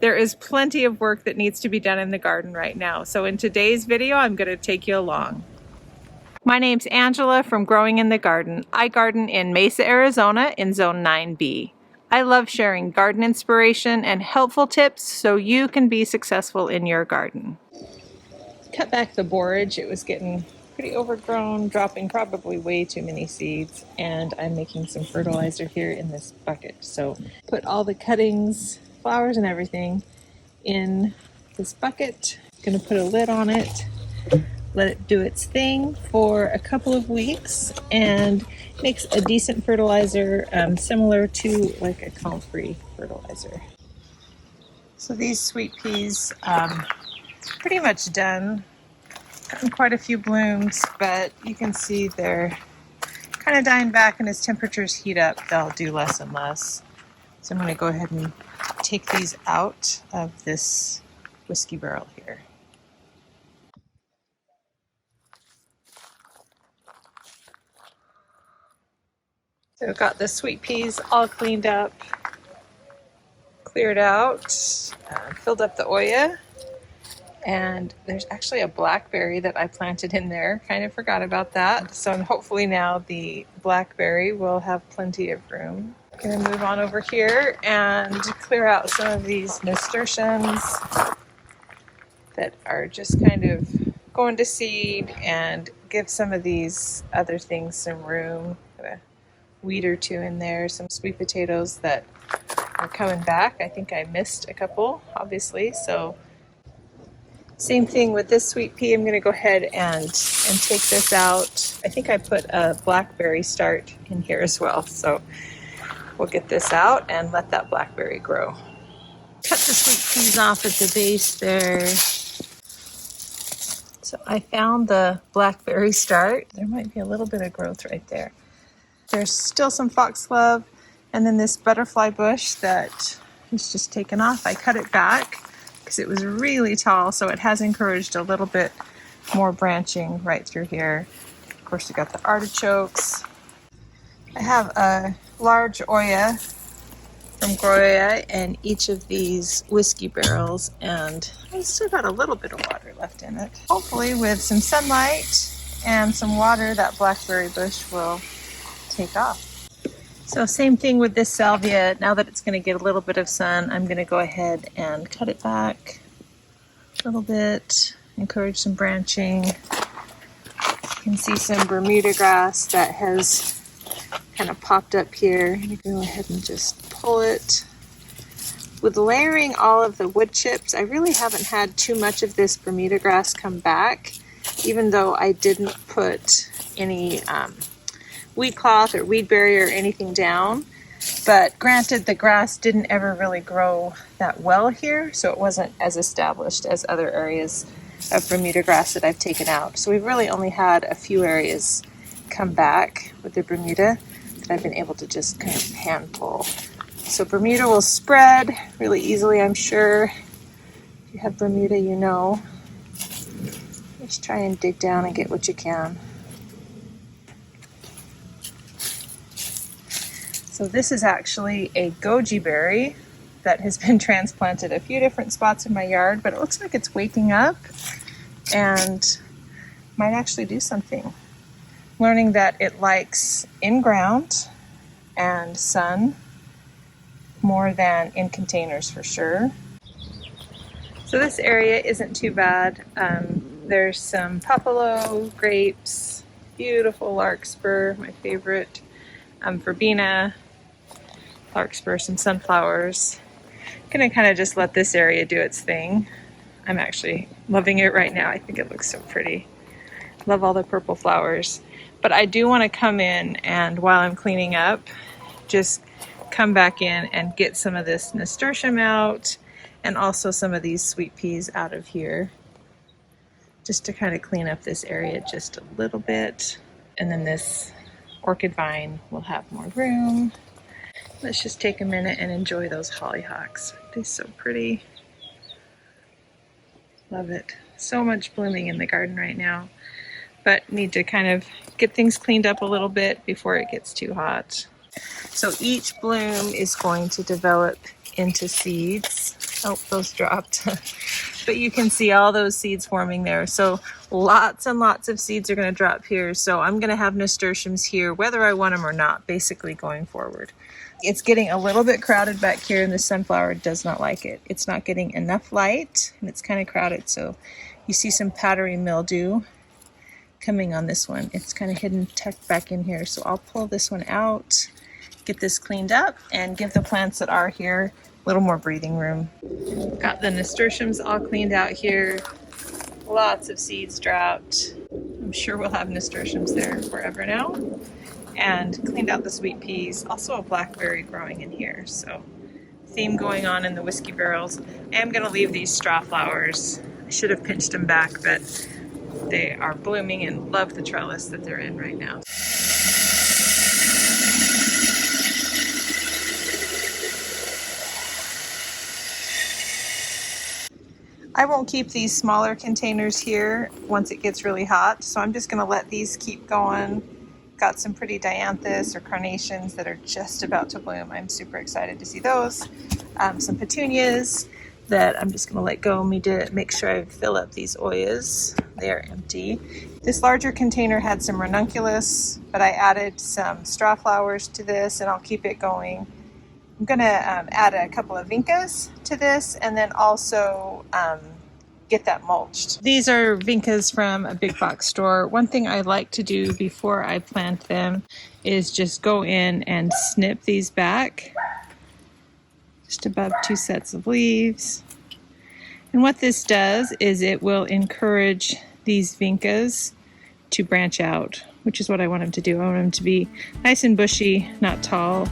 There is plenty of work that needs to be done in the garden right now. So in today's video, I'm going to take you along. My name's Angela from Growing in the Garden. I garden in Mesa, Arizona in Zone 9B. I love sharing garden inspiration and helpful tips so you can be successful in your garden. Cut back the borage. It was getting pretty overgrown, dropping probably way too many seeds, and I'm making some fertilizer here in this bucket. So put all the cuttings, flowers and everything in this bucket. Gonna put a lid on it, let it do its thing for a couple of weeks, and makes a decent fertilizer, similar to like a comfrey fertilizer. So these sweet peas, pretty much done. Gotten quite a few blooms, but you can see they're kind of dying back, and as temperatures heat up, they'll do less and less. So I'm going to go ahead and take these out of this whiskey barrel here. So I've got the sweet peas all cleaned up, cleared out, filled up the Oya, and there's actually a blackberry that I planted in there. Kind of forgot about that. So hopefully now the blackberry will have plenty of room. I'm gonna move on over here and clear out some of these nasturtiums that are just kind of going to seed, and give some of these other things some room. Got a weed or two in there, some sweet potatoes that are coming back. I think I missed a couple, obviously, so same thing with this sweet pea. I'm going to go ahead and take this out. I think I put a blackberry start in here as well, so we'll get this out and let that blackberry grow. Cut the sweet peas off at the base there. So I found the blackberry start. There might be a little bit of growth right there. There's still some foxglove, and then this butterfly bush that is just taken off. I cut it back because it was really tall, so it has encouraged a little bit more branching right through here. Of course, we got the artichokes. I have a large Oya from Goya in each of these whiskey barrels, and I still got a little bit of water left in it. Hopefully with some sunlight and some water, that blackberry bush will take off. So same thing with this salvia. Now that it's going to get a little bit of sun, I'm going to go ahead and cut it back a little bit, encourage some branching. You can see some Bermuda grass that has kind of popped up here. I'm going to go ahead and just pull it. With layering all of the wood chips, I really haven't had too much of this Bermuda grass come back, even though I didn't put any weed cloth or weed barrier or anything down. But granted, the grass didn't ever really grow that well here, so it wasn't as established as other areas of Bermuda grass that I've taken out. So we've really only had a few areas come back with the Bermuda that I've been able to just kind of hand pull. So Bermuda will spread really easily, I'm sure. If you have Bermuda, you know. Just try and dig down and get what you can. So this is actually a goji berry that has been transplanted a few different spots in my yard, but it looks like it's waking up and might actually do something. Learning that it likes in-ground and sun more than in containers for sure. So this area isn't too bad. There's some popolo, grapes, beautiful larkspur, my favorite, verbena, larkspur, some sunflowers. I'm gonna kind of just let this area do its thing. I'm actually loving it right now. I think it looks so pretty. Love all the purple flowers. But I do want to come in and while I'm cleaning up, just come back in and get some of this nasturtium out and also some of these sweet peas out of here, just to kind of clean up this area just a little bit. And then this orchid vine will have more room. Let's just take a minute and enjoy those hollyhocks. They're so pretty. Love it. So much blooming in the garden right now, but need to kind of get things cleaned up a little bit before it gets too hot. So each bloom is going to develop into seeds Oh, those dropped. But you can see all those seeds forming there. So lots and lots of seeds are going to drop here. So I'm going to have nasturtiums here, whether I want them or not, basically going forward. It's getting a little bit crowded back here, and the sunflower does not like it. It's not getting enough light, and it's kind of crowded. So you see some powdery mildew coming on this one. It's kind of hidden tucked back in here. So I'll pull this one out, get this cleaned up, and give the plants that are here a little more breathing room. Got the nasturtiums all cleaned out here. Lots of seeds dropped. I'm sure we'll have nasturtiums there forever now. And cleaned out the sweet peas. Also a blackberry growing in here. So theme going on in the whiskey barrels. I am going to leave these straw flowers. I should have pinched them back, but they are blooming and love the trellis that they're in right now. I won't keep these smaller containers here once it gets really hot, so I'm just going to let these keep going. Got some pretty dianthus or carnations that are just about to bloom. I'm super excited to see those. Some petunias that I'm just going to let go. Need to make sure I fill up these oyas. They are empty. This larger container had some ranunculus, but I added some straw flowers to this, and I'll keep it going. I'm going to add a couple of vincas to this, and then also get that mulched. These are vincas from a big box store. One thing I like to do before I plant them is just go in and snip these back, just above 2 sets of leaves. And what this does is it will encourage these vincas to branch out, which is what I want them to do. I want them to be nice and bushy, not tall.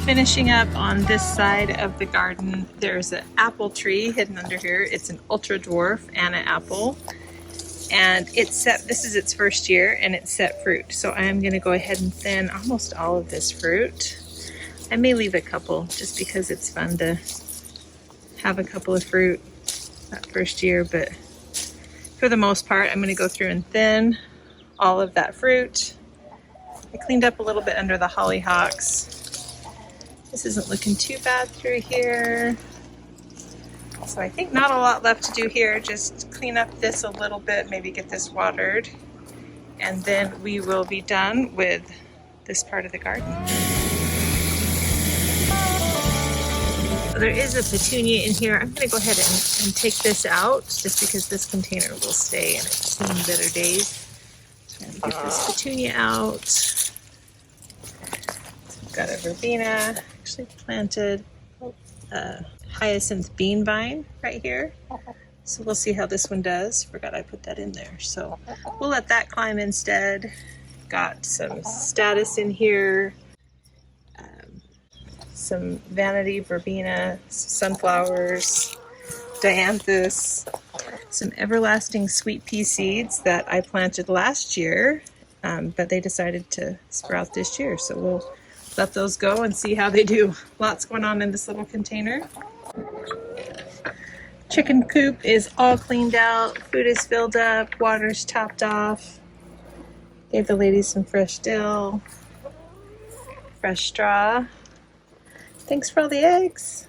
Finishing up on this side of the garden, there's an apple tree hidden under here. It's an ultra dwarf Anna apple, and this is its first year, and it's set fruit. So I am going to go ahead and thin almost all of this fruit. I may leave a couple just because it's fun to have a couple of fruit that first year, but for the most part, I'm going to go through and thin all of that fruit. I cleaned up a little bit under the hollyhocks. This isn't looking too bad through here. So I think not a lot left to do here. Just clean up this a little bit, maybe get this watered, and then we will be done with this part of the garden. So there is a petunia in here. I'm going to go ahead and take this out just because this container will stay and it's seen better days. So I'm going to get this petunia out. So I've got a verbena. Actually planted a hyacinth bean vine right here. So we'll see how this one does. Forgot I put that in there. So we'll let that climb instead. Got some status in here. Some vanity verbena, sunflowers, dianthus, some everlasting sweet pea seeds that I planted last year, but they decided to sprout this year. So we'll let those go and see how they do. Lots going on in this little container. Chicken coop is all cleaned out. Food is filled up. Water's topped off. Gave the ladies some fresh dill, fresh straw. Thanks for all the eggs.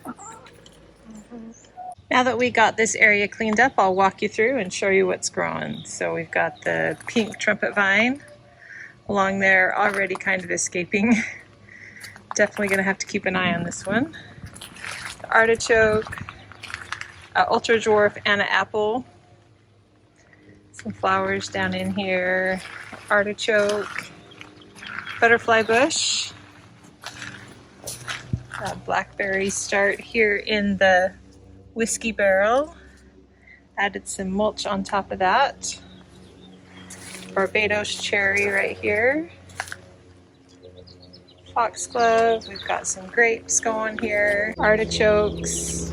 Now that we got this area cleaned up, I'll walk you through and show you what's growing. So we've got the pink trumpet vine along there, already kind of escaping. Definitely going to have to keep an eye on this one. The artichoke, ultra dwarf Anna apple, Some flowers down in here, artichoke, butterfly bush, blackberry start here in the whiskey barrel. Added some mulch on top of that. Barbados cherry right here. Foxglove, we've got some grapes going here. Artichokes.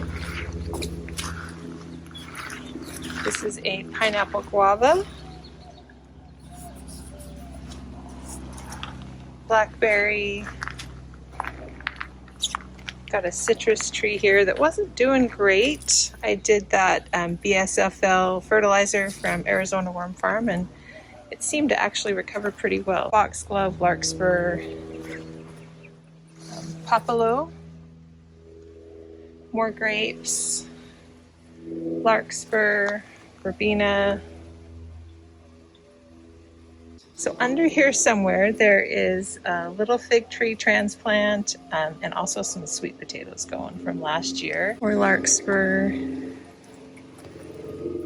This is a pineapple guava. Blackberry. Got a citrus tree here that wasn't doing great. I did that BSFL fertilizer from Arizona Worm Farm and it seemed to actually recover pretty well. Foxglove, larkspur, popolo, more grapes, larkspur, verbena. So under here somewhere there is a little fig tree transplant and also some sweet potatoes going from last year. More larkspur.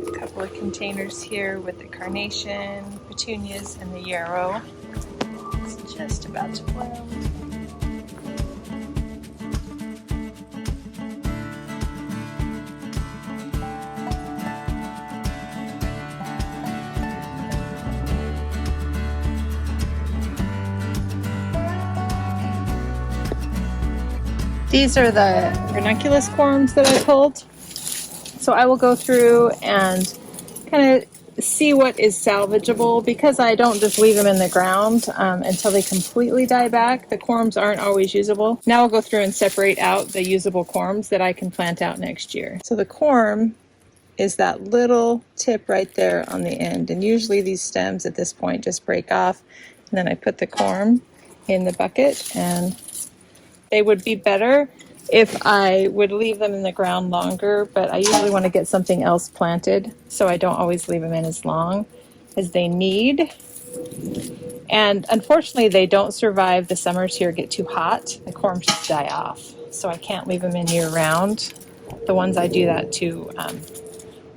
A couple of containers here with the carnation, petunias, and the yarrow. It's just about to bloom. These are the ranunculus corms that I pulled. So I will go through and kind of see what is salvageable because I don't just leave them in the ground until they completely die back. The corms aren't always usable. Now I'll go through and separate out the usable corms that I can plant out next year. So the corm is that little tip right there on the end. And usually these stems at this point just break off. And then I put the corm in the bucket and they would be better if I would leave them in the ground longer, but I usually want to get something else planted, so I don't always leave them in as long as they need. And unfortunately, they don't survive the summers here, get too hot. The corms just die off, so I can't leave them in year-round. The ones I do that to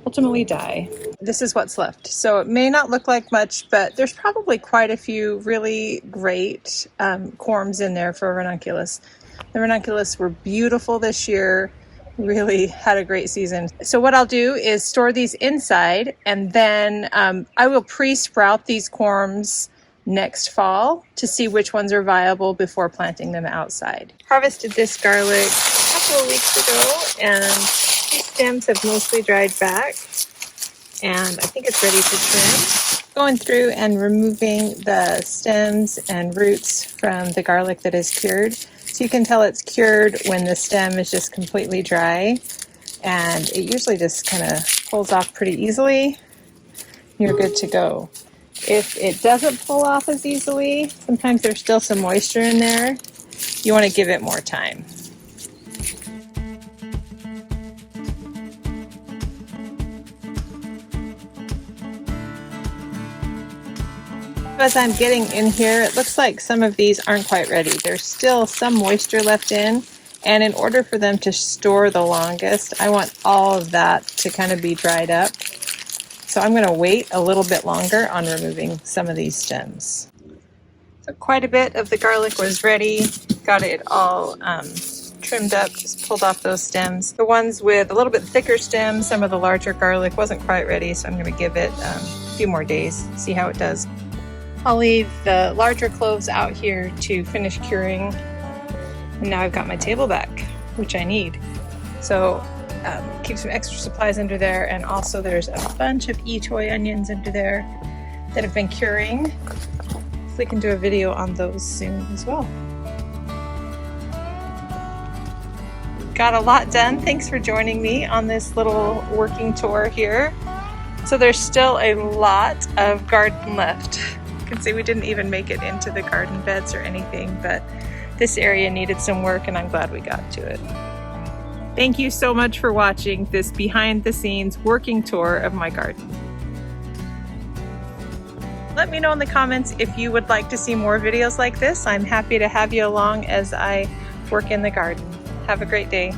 ultimately die. This is what's left. So it may not look like much, but there's probably quite a few really great corms in there for ranunculus. The ranunculus were beautiful this year, really had a great season. So what I'll do is store these inside, and then I will pre-sprout these corms next fall to see which ones are viable before planting them outside. Harvested this garlic a couple of weeks ago, and these stems have mostly dried back, and I think it's ready to trim. Going through and removing the stems and roots from the garlic that is cured. So you can tell it's cured when the stem is just completely dry, and it usually just kind of pulls off pretty easily. You're good to go. If it doesn't pull off as easily, sometimes there's still some moisture in there. You want to give it more time. As I'm getting in here, it looks like some of these aren't quite ready. There's still some moisture left in, and in order for them to store the longest, I want all of that to kind of be dried up. So I'm going to wait a little bit longer on removing some of these stems. So quite a bit of the garlic was ready. Got it all trimmed up, just pulled off those stems. The ones with a little bit thicker stems, some of the larger garlic wasn't quite ready, so I'm going to give it a few more days, see how it does. I'll leave the larger cloves out here to finish curing. And now I've got my table back, which I need. So keep some extra supplies under there, and also there's a bunch of toy onions under there that have been curing. We can do a video on those soon as well. Got a lot done. Thanks for joining me on this little working tour here. So there's still a lot of garden left. You can see we didn't even make it into the garden beds or anything, but this area needed some work and I'm glad we got to it. Thank you so much for watching this behind the scenes working tour of my garden. Let me know in the comments if you would like to see more videos like this. I'm happy to have you along as I work in the garden. Have a great day.